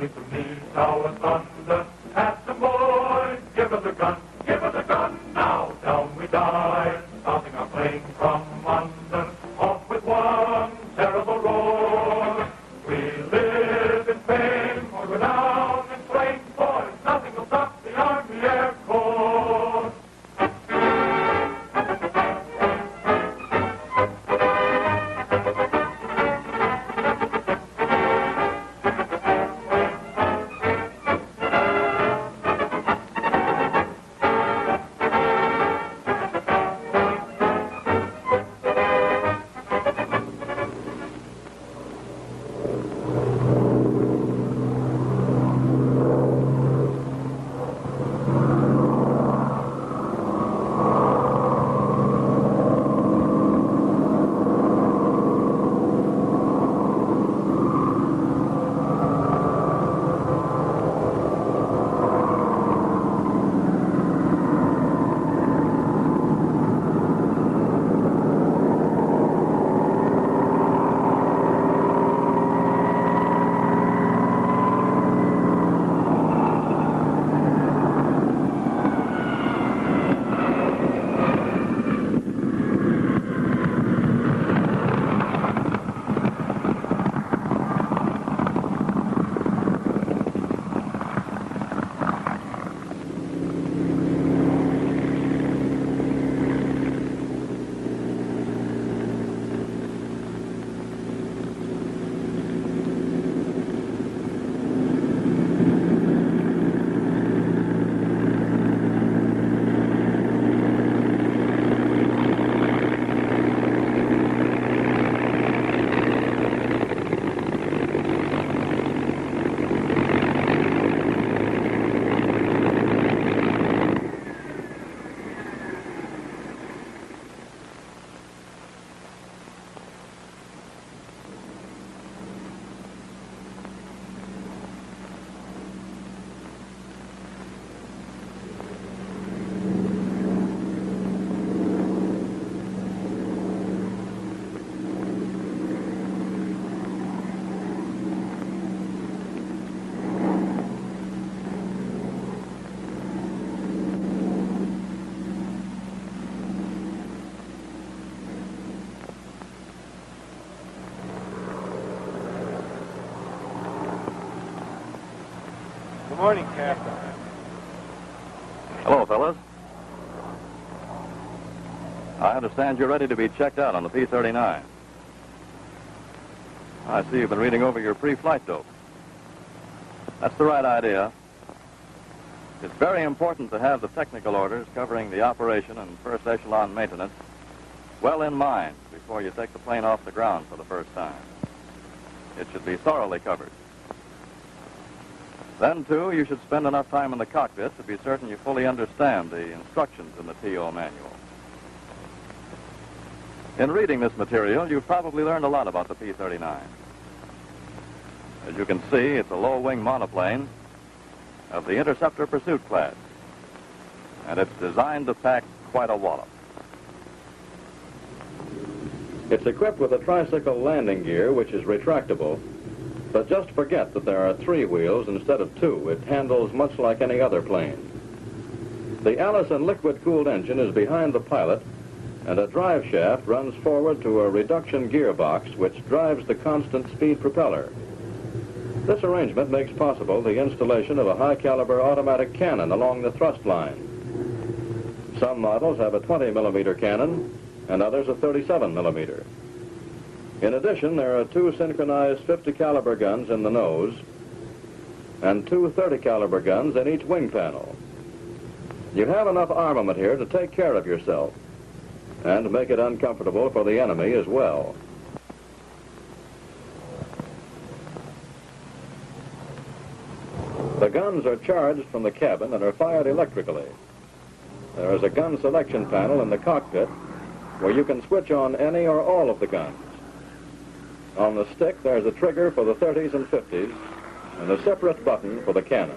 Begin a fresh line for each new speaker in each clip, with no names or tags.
meet the knee tower thunder. Captain boy, give us a gun now. Down we dive, starting our plane from under. Off with one terrible roar. We live in fame, or go down in flames. Boys, nothing will stop the Army Air Corps.
Good morning, Captain.
Hello, fellas. I understand you're ready to be checked out on the P-39. I see you've been reading over your pre-flight dope. That's the right idea. It's very important to have the technical orders covering the operation and first echelon maintenance well in mind before you take the plane off the ground for the first time. It should be thoroughly covered. Then, too, you should spend enough time in the cockpit to be certain you fully understand the instructions in the TO manual. In reading this material, you've probably learned a lot about the P-39. As you can see, it's a low-wing monoplane of the interceptor pursuit class, and it's designed to pack quite a wallop. It's equipped with a tricycle landing gear, which is retractable. But just forget that there are 3 wheels instead of 2. It handles much like any other plane. The Allison liquid-cooled engine is behind the pilot, and a drive shaft runs forward to a reduction gearbox which drives the constant speed propeller. This arrangement makes possible the installation of a high-caliber automatic cannon along the thrust line. Some models have a 20-millimeter cannon, and others a 37-millimeter. In addition, there are 2 synchronized 50-caliber guns in the nose and 2 30-caliber guns in each wing panel. You have enough armament here to take care of yourself and make it uncomfortable for the enemy as well. The guns are charged from the cabin and are fired electrically. There is a gun selection panel in the cockpit where you can switch on any or all of the guns. On the stick, there's a trigger for the 30s and 50s and a separate button for the cannon.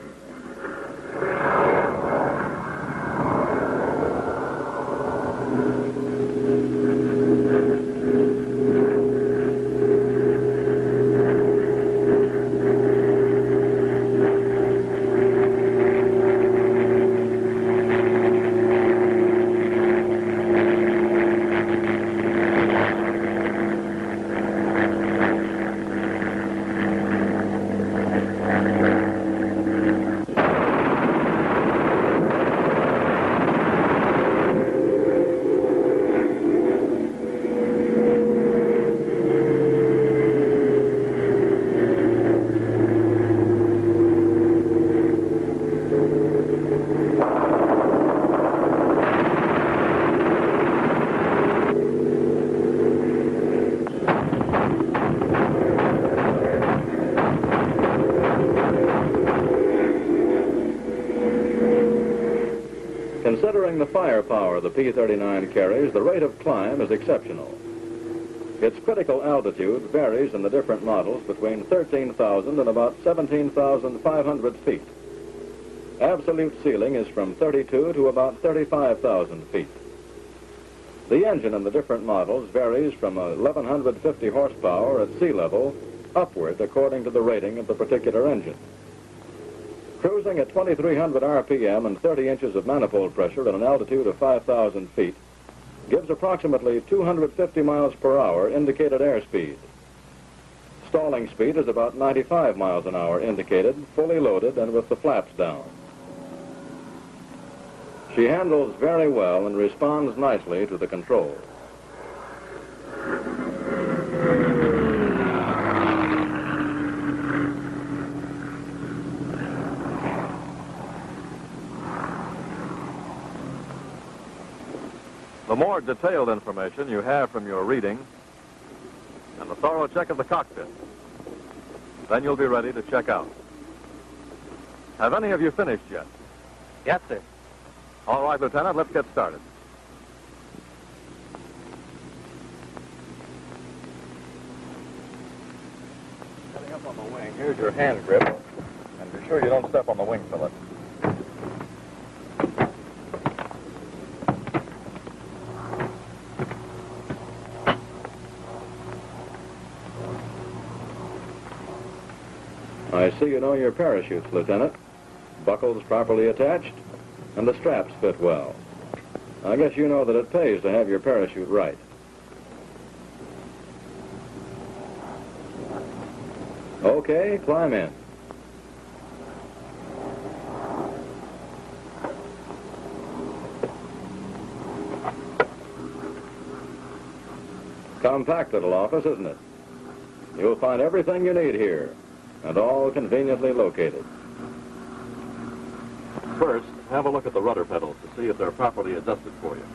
Considering the firepower the P-39 carries, the rate of climb is exceptional. Its critical altitude varies in the different models between 13,000 and about 17,500 feet. Absolute ceiling is from 32 to about 35,000 feet. The engine in the different models varies from 1,150 horsepower at sea level upward according to the rating of the particular engine. Cruising at 2,300 RPM and 30 inches of manifold pressure at an altitude of 5,000 feet gives approximately 250 miles per hour indicated airspeed. Stalling speed is about 95 miles an hour indicated, fully loaded and with the flaps down. She handles very well and responds nicely to the controls.
The more detailed information you have from your reading and the thorough check of the cockpit, then you'll be ready to check out. Have any of you finished yet?
Yes, sir.
All right, Lieutenant, let's get started. Heading up on the wing, here's your hand grip, and be sure you don't step on the wing fillet.
I see you know your parachutes, Lieutenant. Buckles properly attached, and the straps fit well. I guess you know that it pays to have your parachute right. Okay, climb in. Compact little office, isn't it? You'll find everything you need here, and all conveniently located.
First, have a look at the rudder pedals to see if they're properly adjusted for you.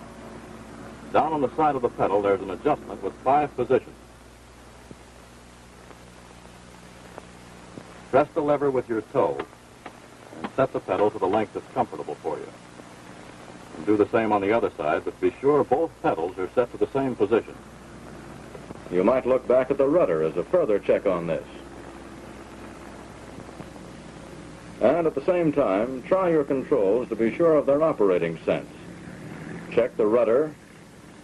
Down on the side of the pedal, there's an adjustment with 5 positions. Press the lever with your toe and set the pedal to the length that's comfortable for you. And do the same on the other side, but be sure both pedals are set to the same position.
You might look back at the rudder as a further check on this. And at the same time, try your controls to be sure of their operating sense. Check the rudder,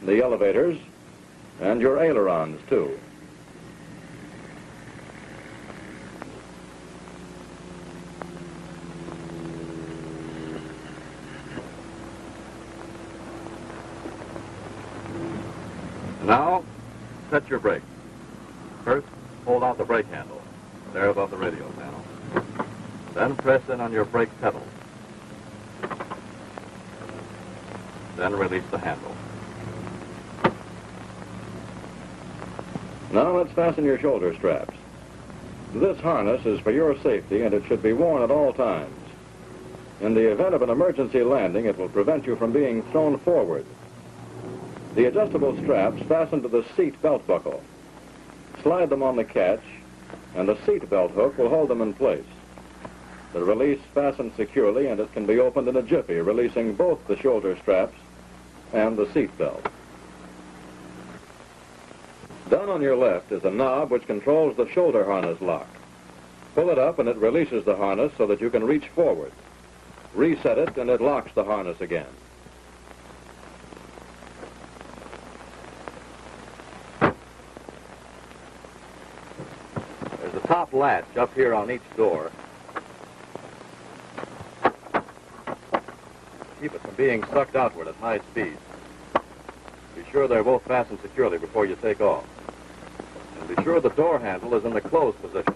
the elevators, and your ailerons, too.
Now, set your brakes. First, hold out the brake handle, there above the radio panel. Then press in on your brake pedal. Then release the handle.
Now let's fasten your shoulder straps. This harness is for your safety, and it should be worn at all times. In the event of an emergency landing, it will prevent you from being thrown forward. The adjustable straps fasten to the seat belt buckle. Slide them on the catch, and the seat belt hook will hold them in place. The release fastens securely, and it can be opened in a jiffy, releasing both the shoulder straps and the seat belt. Down on your left is a knob which controls the shoulder harness lock. Pull it up and it releases the harness so that you can reach forward. Reset it and it locks the harness again.
There's a top latch up here on each door. Keep it from being sucked outward at high speeds. Be sure they're both fastened securely before you take off. And be sure the door handle is in the closed position,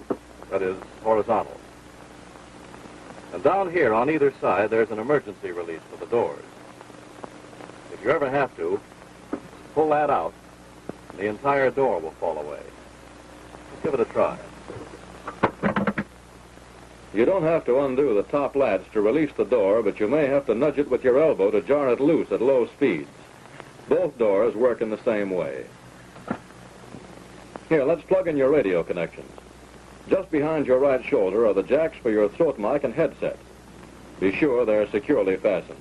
that is, horizontal. And down here on either side, there's an emergency release for the doors. If you ever have to, pull that out, and the entire door will fall away. Just give it a try.
You don't have to undo the top latch to release the door, but you may have to nudge it with your elbow to jar it loose at low speeds. Both doors work in the same way. Here, let's plug in your radio connections. Just behind your right shoulder are the jacks for your throat mic and headset. Be sure they're securely fastened.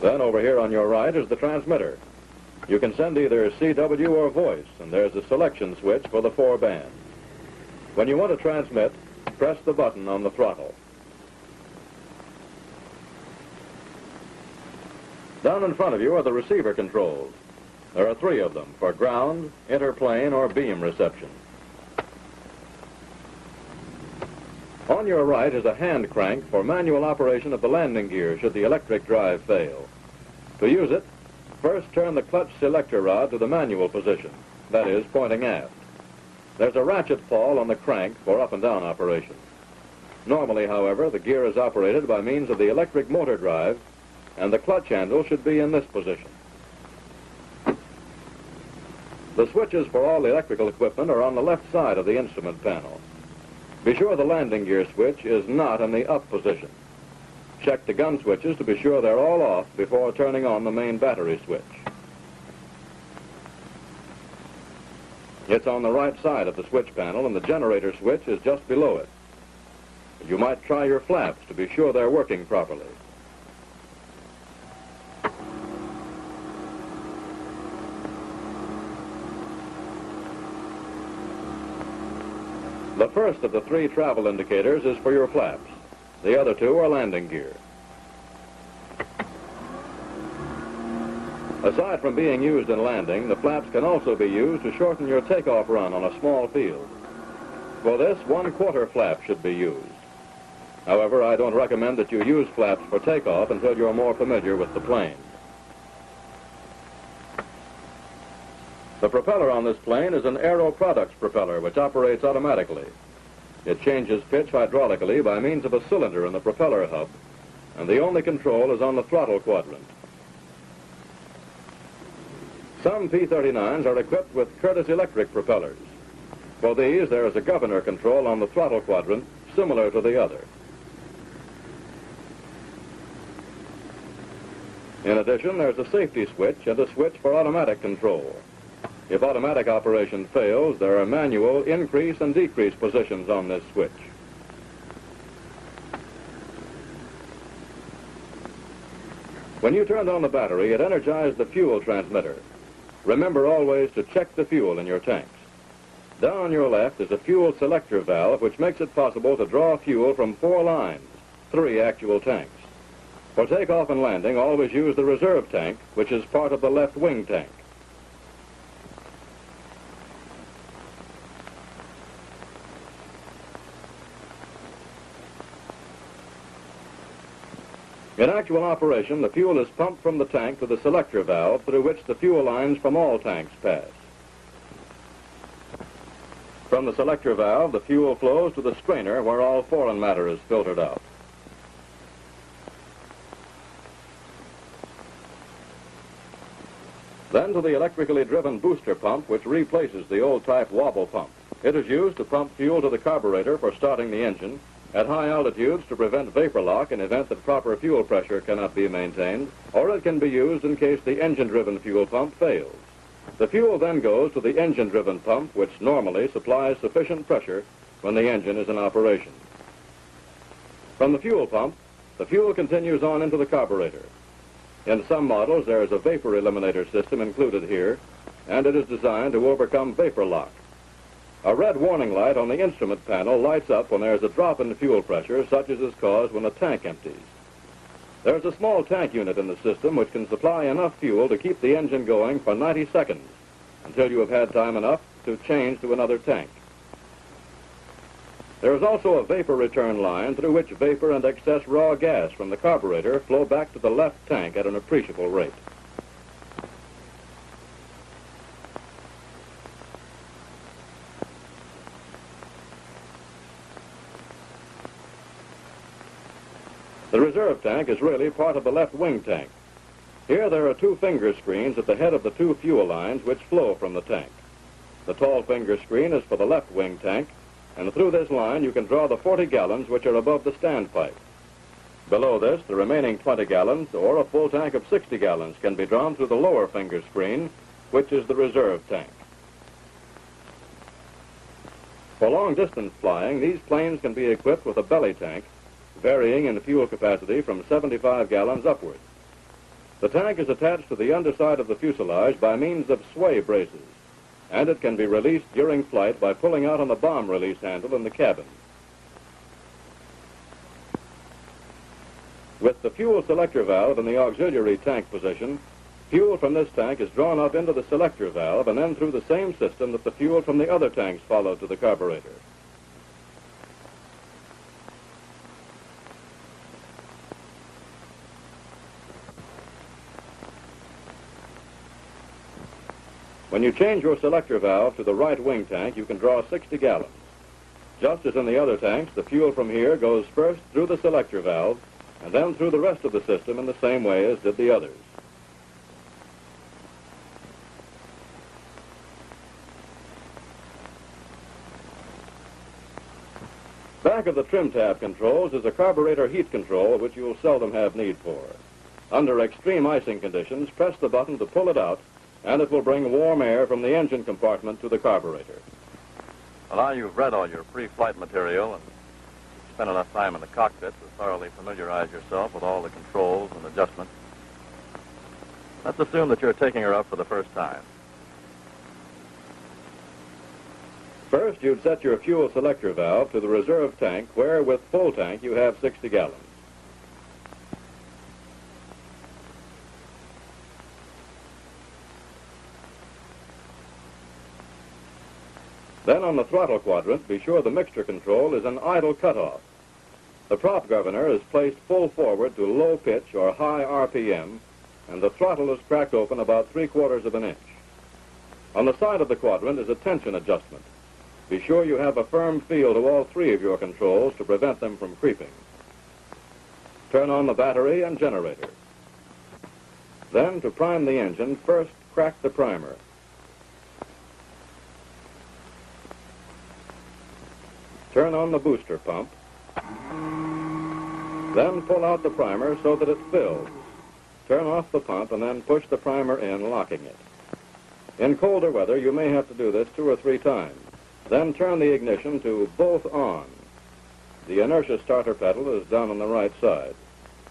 Then over here on your right is the transmitter. You can send either CW or voice, and there's a selection switch for the 4 bands. When you want to transmit, press the button on the throttle. Down in front of you are the receiver controls. There are 3 of them for ground, interplane, or beam reception. On your right is a hand crank for manual operation of the landing gear should the electric drive fail. To use it, first turn the clutch selector rod to the manual position, that is, pointing aft. There's a ratchet fall on the crank for up and down operation. Normally, however, the gear is operated by means of the electric motor drive, and the clutch handle should be in this position. The switches for all electrical equipment are on the left side of the instrument panel. Be sure the landing gear switch is not in the up position. Check the gun switches to be sure they're all off before turning on the main battery switch. It's on the right side of the switch panel, and the generator switch is just below it. You might try your flaps to be sure they're working properly. The first of the 3 travel indicators is for your flaps. The other 2 are landing gear. Aside from being used in landing, the flaps can also be used to shorten your takeoff run on a small field. For this, 1/4 flap should be used. However, I don't recommend that you use flaps for takeoff until you're more familiar with the plane. The propeller on this plane is an Aero Products propeller, which operates automatically. It changes pitch hydraulically by means of a cylinder in the propeller hub, and the only control is on the throttle quadrant. Some P-39s are equipped with Curtiss electric propellers. For these, there is a governor control on the throttle quadrant, similar to the other. In addition, there's a safety switch and a switch for automatic control. If automatic operation fails, there are manual increase and decrease positions on this switch. When you turned on the battery, it energized the fuel transmitter. Remember always to check the fuel in your tanks. Down on your left is a fuel selector valve, which makes it possible to draw fuel from 4 lines, 3 actual tanks. For takeoff and landing, always use the reserve tank, which is part of the left wing tank. In actual operation, the fuel is pumped from the tank to the selector valve through which the fuel lines from all tanks pass. From the selector valve, the fuel flows to the strainer where all foreign matter is filtered out. Then to the electrically driven booster pump, which replaces the old type wobble pump. It is used to pump fuel to the carburetor for starting the engine, at high altitudes to prevent vapor lock in event that proper fuel pressure cannot be maintained, or it can be used in case the engine-driven fuel pump fails. The fuel then goes to the engine-driven pump, which normally supplies sufficient pressure when the engine is in operation. From the fuel pump, the fuel continues on into the carburetor. In some models, there is a vapor eliminator system included here, and it is designed to overcome vapor lock. A red warning light on the instrument panel lights up when there is a drop in fuel pressure, such as is caused when a tank empties. There is a small tank unit in the system which can supply enough fuel to keep the engine going for 90 seconds until you have had time enough to change to another tank. There is also a vapor return line through which vapor and excess raw gas from the carburetor flow back to the left tank at an appreciable rate. The reserve tank is really part of the left wing tank. Here there are 2 finger screens at the head of the 2 fuel lines which flow from the tank. The tall finger screen is for the left wing tank, and through this line you can draw the 40 gallons which are above the standpipe. Below this, the remaining 20 gallons, or a full tank of 60 gallons, can be drawn through the lower finger screen, which is the reserve tank. For long-distance flying, these planes can be equipped with a belly tank, varying in fuel capacity from 75 gallons upward. The tank is attached to the underside of the fuselage by means of sway braces, and it can be released during flight by pulling out on the bomb release handle in the cabin. With the fuel selector valve in the auxiliary tank position, fuel from this tank is drawn up into the selector valve and then through the same system that the fuel from the other tanks followed to the carburetor. When you change your selector valve to the right wing tank, you can draw 60 gallons. Just as in the other tanks, the fuel from here goes first through the selector valve and then through the rest of the system in the same way as did the others. Back of the trim tab controls is a carburetor heat control, which you will seldom have need for. Under extreme icing conditions, press the button to pull it out, and it will bring warm air from the engine compartment to the carburetor.
Well, now you've read all your pre-flight material and spent enough time in the cockpit to thoroughly familiarize yourself with all the controls and adjustments. Let's assume that you're taking her up for the first time.
First, you'd set your fuel selector valve to the reserve tank, where with full tank you have 60 gallons. Then on the throttle quadrant, be sure the mixture control is an idle cutoff. The prop governor is placed full forward to low pitch or high RPM, and the throttle is cracked open about 3/4 of an inch. On the side of the quadrant is a tension adjustment. Be sure you have a firm feel to all three of your controls to prevent them from creeping. Turn on the battery and generator. Then, to prime the engine, first crack the primer. Turn on the booster pump. Then pull out the primer so that it fills. Turn off the pump and then push the primer in, locking it. In colder weather, you may have to do this 2 or 3 times. Then turn the ignition to both on. The inertia starter pedal is down on the right side.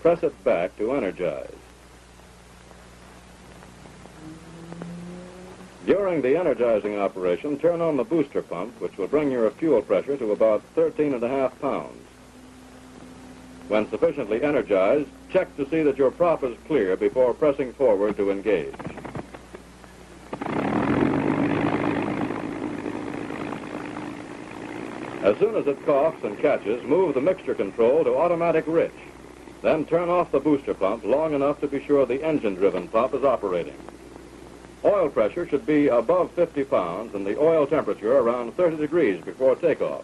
Press it back to energize. During the energizing operation, turn on the booster pump, which will bring your fuel pressure to about 13.5 pounds. When sufficiently energized, check to see that your prop is clear before pressing forward to engage. As soon as it coughs and catches, move the mixture control to automatic rich. Then turn off the booster pump long enough to be sure the engine-driven pump is operating. Oil pressure should be above 50 pounds and the oil temperature around 30 degrees before takeoff.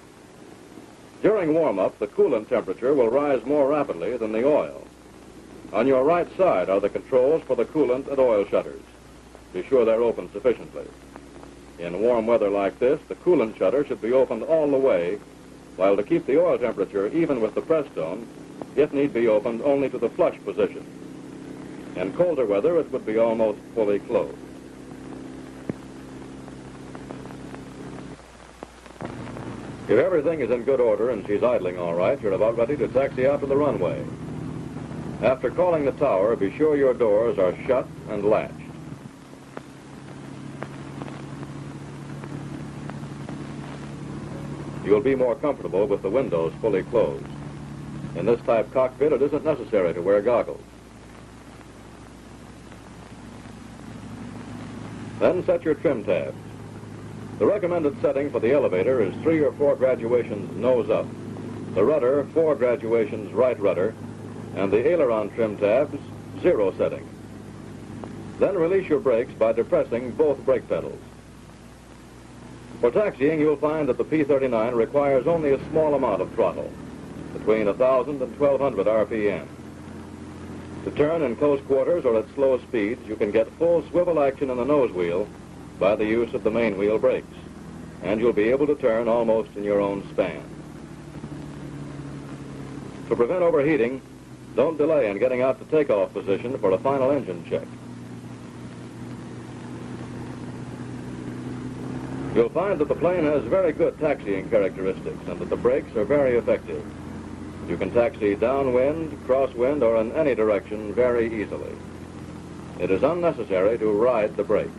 During warm-up, the coolant temperature will rise more rapidly than the oil. On your right side are the controls for the coolant and oil shutters. Be sure they're open sufficiently. In warm weather like this, the coolant shutter should be opened all the way, while to keep the oil temperature even with the press zone, it need be opened only to the flush position. In colder weather, it would be almost fully closed. If everything is in good order and she's idling all right, you're about ready to taxi out to the runway. After calling the tower, be sure your doors are shut and latched. You'll be more comfortable with the windows fully closed. In this type cockpit, it isn't necessary to wear goggles. Then set your trim tabs. The recommended setting for the elevator is 3 or 4 graduations nose up, the rudder 4 graduations right rudder, and the aileron trim tabs 0 setting. Then release your brakes by depressing both brake pedals. For taxiing, you'll find that the P-39 requires only a small amount of throttle, between 1,000 and 1,200 RPM. To turn in close quarters or at slow speeds, you can get full swivel action in the nose wheel by the use of the main wheel brakes, and you'll be able to turn almost in your own span. To prevent overheating, don't delay in getting out to takeoff position for a final engine check. You'll find that the plane has very good taxiing characteristics and that the brakes are very effective. You can taxi downwind, crosswind, or in any direction very easily. it is unnecessary to ride the brakes.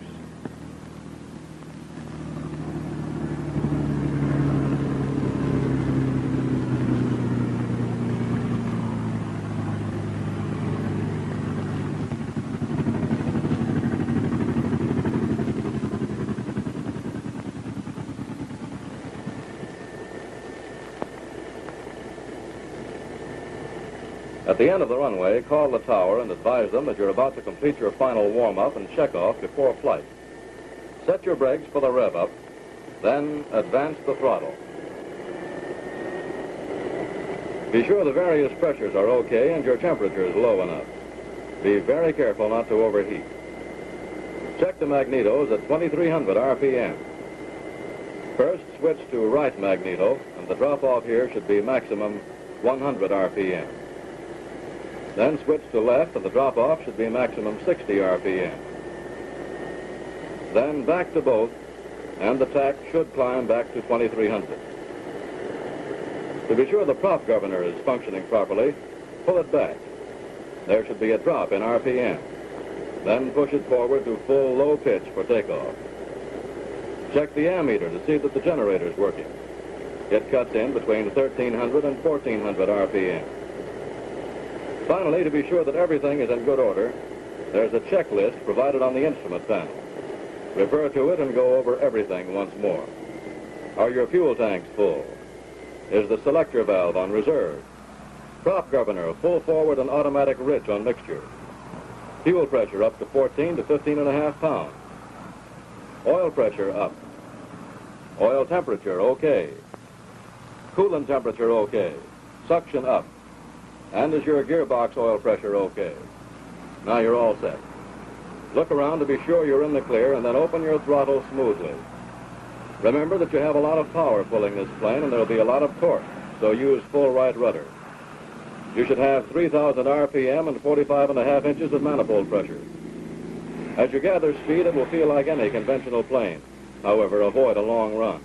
At the end of the runway, call the tower and advise them that you're about to complete your final warm-up and check-off before flight. Set your brakes for the rev-up, then advance the throttle. Be sure the various pressures are okay and your temperature is low enough. Be very careful not to overheat. Check the magnetos at 2300 RPM. First, switch to right magneto, and the drop-off here should be maximum 100 RPM. Then switch to left, and the drop-off should be maximum 60 RPM. Then back to both, and the tack should climb back to 2300. To be sure the prop governor is functioning properly, pull it back. There should be a drop in RPM. Then push it forward to full low pitch for takeoff. Check the ammeter to see that the generator is working. It cuts in between 1300 and 1400 RPM. Finally, to be sure that everything is in good order, there's a checklist provided on the instrument panel. Refer to it and go over everything once more. Are your fuel tanks full? Is the selector valve on reserve? Prop governor full forward and automatic rich on mixture. Fuel pressure up to 14 to 15.5 pounds. Oil pressure up. Oil temperature okay. Coolant temperature okay. Suction up. And is your gearbox oil pressure okay? Now you're all set. Look around to be sure you're in the clear and then open your throttle smoothly. Remember that you have a lot of power pulling this plane and there'll be a lot of torque, so use full right rudder. You should have 3,000 RPM and 45.5 inches of manifold pressure. As you gather speed, it will feel like any conventional plane. However, avoid a long run.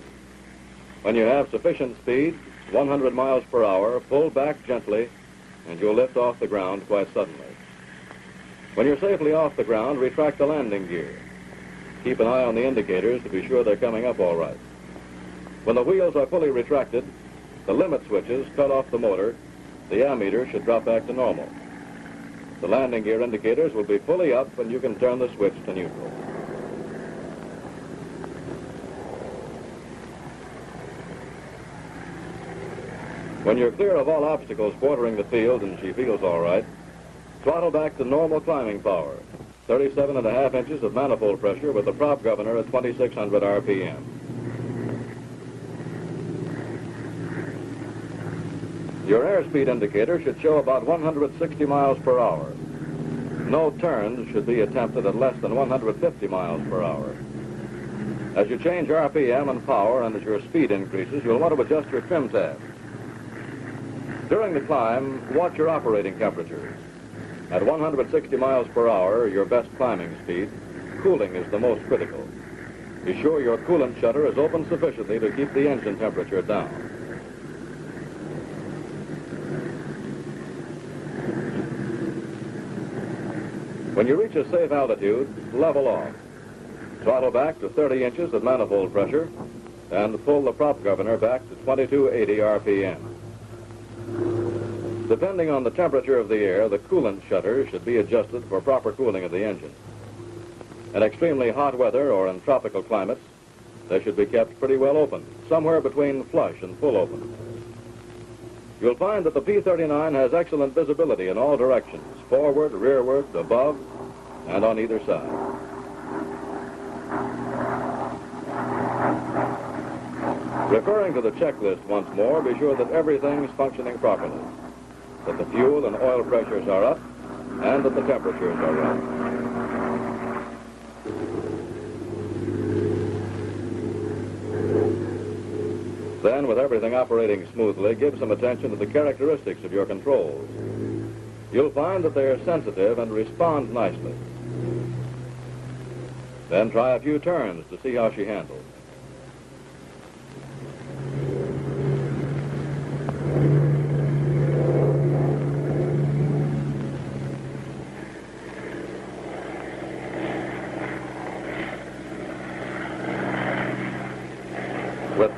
When you have sufficient speed, 100 miles per hour, pull back gently, and you'll lift off the ground quite suddenly. When you're safely off the ground, retract the landing gear. Keep an eye on the indicators to be sure they're coming up all right. When the wheels are fully retracted, the limit switches cut off the motor. The ammeter should drop back to normal. The landing gear indicators will be fully up and you can turn the switch to neutral. When you're clear of all obstacles bordering the field and she feels all right, throttle back to normal climbing power, 37.5 inches of manifold pressure with the prop governor at 2,600 RPM. Your airspeed indicator should show about 160 miles per hour. No turns should be attempted at less than 150 miles per hour. As you change RPM and power and as your speed increases, you'll want to adjust your trim tab. During the climb, watch your operating temperatures. At 160 miles per hour, your best climbing speed, cooling is the most critical. Be sure your coolant shutter is open sufficiently to keep the engine temperature down. When you reach a safe altitude, level off. Throttle back to 30 inches of manifold pressure and pull the prop governor back to 2280 RPM. Depending on the temperature of the air, the coolant shutter should be adjusted for proper cooling of the engine. In extremely hot weather or in tropical climates, they should be kept pretty well open, somewhere between flush and full open. You'll find that the P-39 has excellent visibility in all directions, forward, rearward, above, and on either side. Referring to the checklist once more, be sure that everything's functioning properly, that the fuel and oil pressures are up, and that the temperatures are right. Then, with everything operating smoothly, give some attention to the characteristics of your controls. You'll find that they are sensitive and respond nicely. Then try a few turns to see how she handles.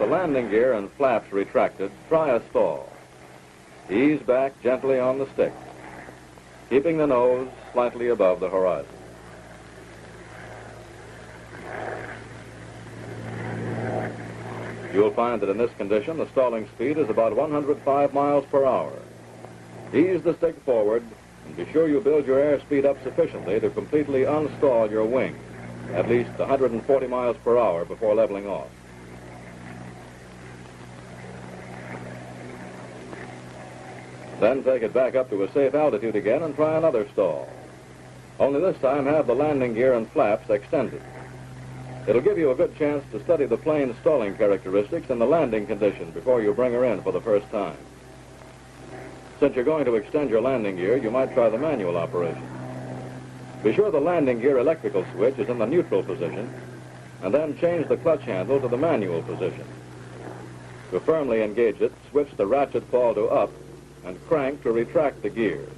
landing gear and flaps retracted, try a stall. Ease back gently on the stick, keeping the nose slightly above the horizon. You'll find that in this condition, the stalling speed is about 105 miles per hour. Ease the stick forward and be sure you build your airspeed up sufficiently to completely unstall your wing, at least 140 miles per hour before leveling off. Then take it back up to a safe altitude again and try another stall. Only this time have the landing gear and flaps extended. It'll give you a good chance to study the plane's stalling characteristics and the landing condition before you bring her in for the first time. Since you're going to extend your landing gear, you might try the manual operation. Be sure the landing gear electrical switch is in the neutral position, and then change the clutch handle to the manual position. To firmly engage it, switch the ratchet pawl to up and crank to retract the gears.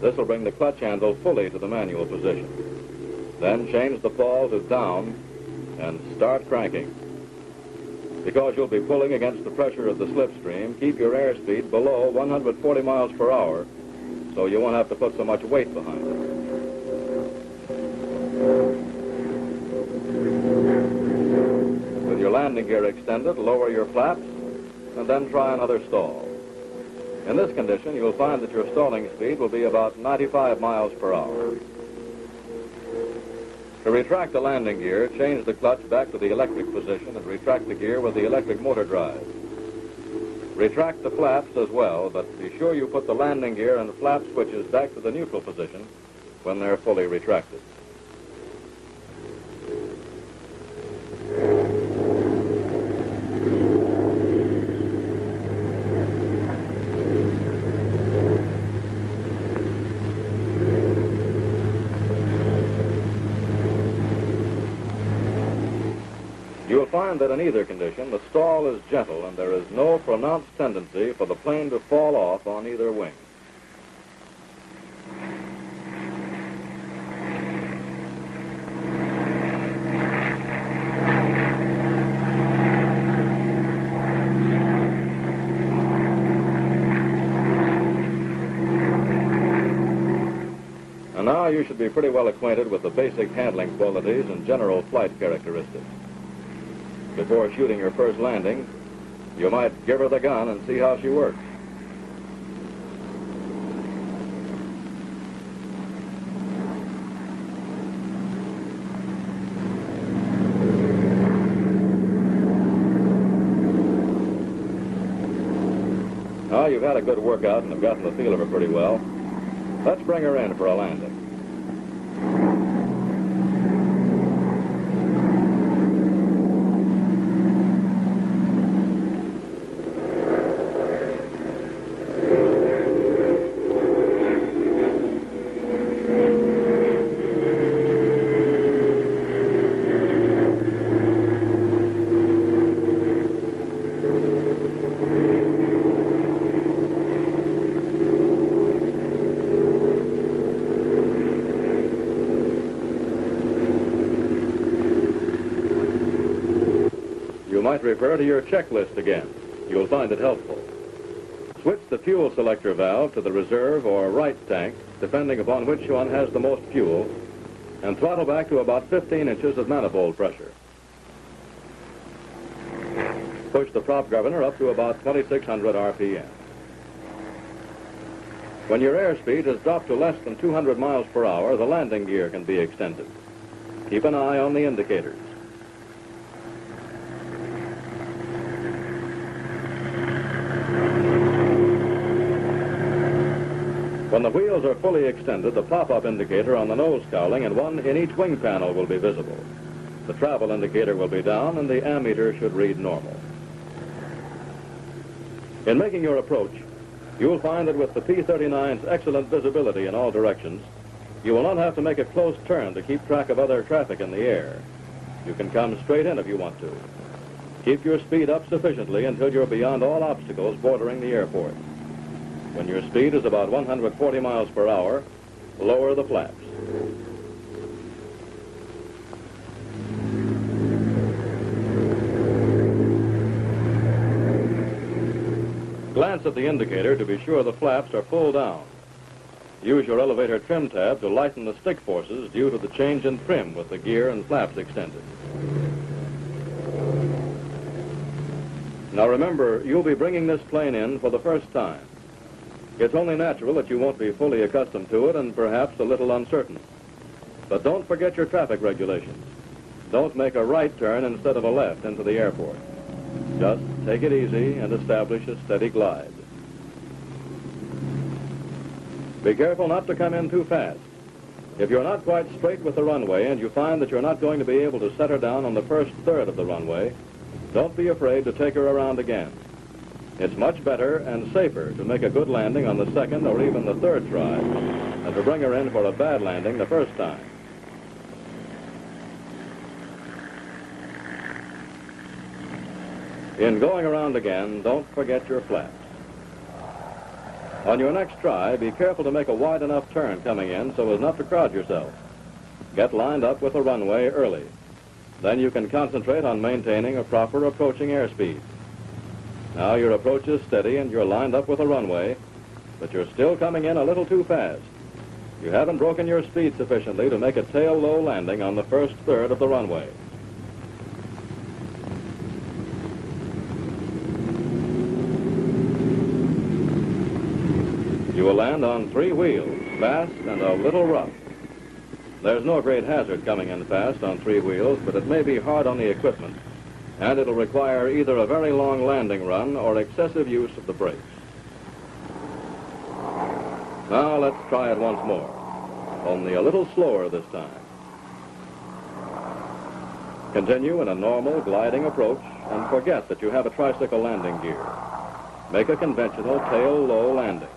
This will bring the clutch handle fully to the manual position. Then change the pawl to down and start cranking. Because you'll be pulling against the pressure of the slipstream, keep your airspeed below 140 miles per hour so you won't have to put so much weight behind it. With your landing gear extended, lower your flaps and then try another stall. In this condition, you'll find that your stalling speed will be about 95 miles per hour. To retract the landing gear, change the clutch back to the electric position and retract the gear with the electric motor drive. Retract the flaps as well, but be sure you put the landing gear and flap switches back to the neutral position when they're fully retracted. You'll find that in either condition, the stall is gentle and there is no pronounced tendency for the plane to fall off on either wing. And now you should be pretty well acquainted with the basic handling qualities and general flight characteristics. Before shooting your first landing, you might give her the gun and see how she works. Now you've had a good workout and have gotten the feel of her pretty well. Let's bring her in for a landing. You might refer to your checklist again. You'll find it helpful. Switch the fuel selector valve to the reserve or right tank, depending upon which one has the most fuel, and throttle back to about 15 inches of manifold pressure. Push the prop governor up to about 2,600 RPM. When your airspeed has dropped to less than 200 miles per hour, the landing gear can be extended. Keep an eye on the indicators. When the wheels are fully extended, the pop-up indicator on the nose cowling and one in each wing panel will be visible. The travel indicator will be down and the ammeter should read normal. In making your approach, you'll find that with the P-39's excellent visibility in all directions, you will not have to make a close turn to keep track of other traffic in the air. You can come straight in if you want to. Keep your speed up sufficiently until you're beyond all obstacles bordering the airport. When your speed is about 140 miles per hour, lower the flaps. Glance at the indicator to be sure the flaps are pulled down. Use your elevator trim tab to lighten the stick forces due to the change in trim with the gear and flaps extended. Now remember, you'll be bringing this plane in for the first time. It's only natural that you won't be fully accustomed to it and perhaps a little uncertain. But don't forget your traffic regulations. Don't make a right turn instead of a left into the airport. Just take it easy and establish a steady glide. Be careful not to come in too fast. If you're not quite straight with the runway and you find that you're not going to be able to set her down on the first third of the runway, don't be afraid to take her around again. It's much better and safer to make a good landing on the second or even the third try than to bring her in for a bad landing the first time. In going around again, don't forget your flaps. On your next try, be careful to make a wide enough turn coming in so as not to crowd yourself. Get lined up with the runway early. Then you can concentrate on maintaining a proper approaching airspeed. Now your approach is steady and you're lined up with the runway, but you're still coming in a little too fast. You haven't broken your speed sufficiently to make a tail-low landing on the first third of the runway. You will land on 3 wheels, fast and a little rough. There's no great hazard coming in fast on 3 wheels, but it may be hard on the equipment, and it'll require either a very long landing run or excessive use of the brakes. Now let's try it once more, only a little slower this time. Continue in a normal gliding approach and forget that you have a tricycle landing gear. Make a conventional tail-low landing.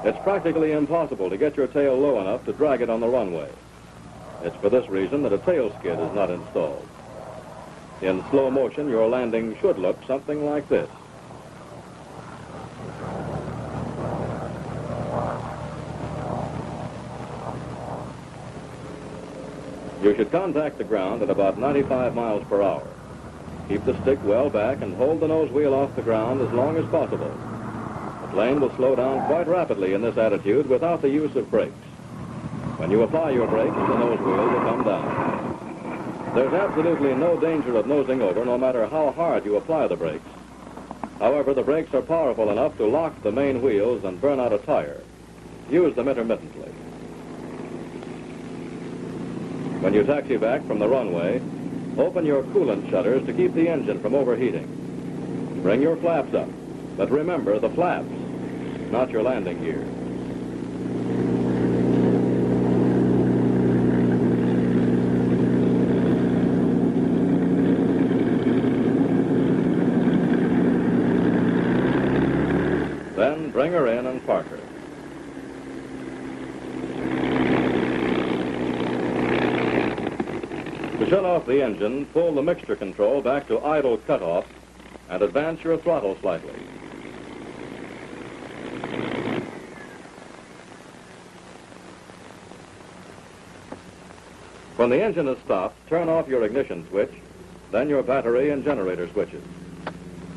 It's practically impossible to get your tail low enough to drag it on the runway. It's for this reason that a tail skid is not installed. In slow motion, your landing should look something like this. You should contact the ground at about 95 miles per hour. Keep the stick well back and hold the nose wheel off the ground as long as possible. The plane will slow down quite rapidly in this attitude without the use of brakes. When you apply your brakes, the nose wheel will come down. There's absolutely no danger of nosing over no matter how hard you apply the brakes. However, the brakes are powerful enough to lock the main wheels and burn out a tire. Use them intermittently. When you taxi back from the runway, open your coolant shutters to keep the engine from overheating. Bring your flaps up, but remember the flaps, not your landing gear. Then bring her in and park her. To shut off the engine, pull the mixture control back to idle cutoff and advance your throttle slightly. When the engine is stopped, turn off your ignition switch, then your battery and generator switches.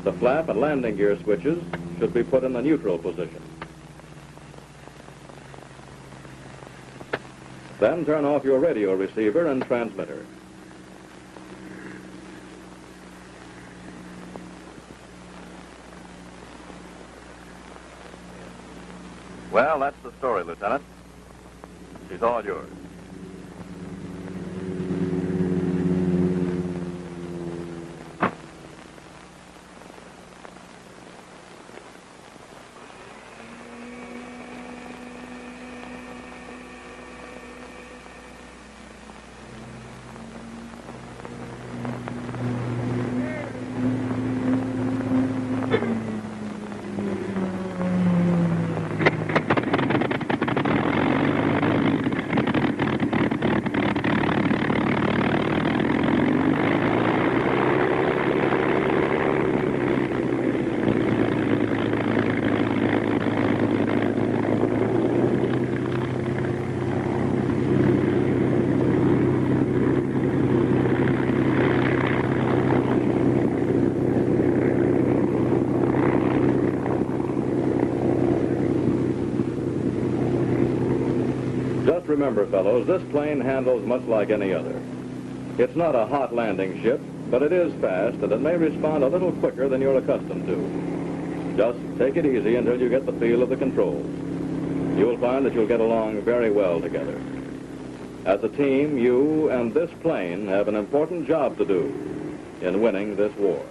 The flap and landing gear switches should be put in the neutral position. Then turn off your radio receiver and transmitter.
Well, that's the story, Lieutenant. She's all yours.
Just remember, fellows, this plane handles much like any other. It's not a hot landing ship, but it is fast, and it may respond a little quicker than you're accustomed to. Just take it easy until you get the feel of the controls. You'll find that you'll get along very well together. As a team, you and this plane have an important job to do in winning this war.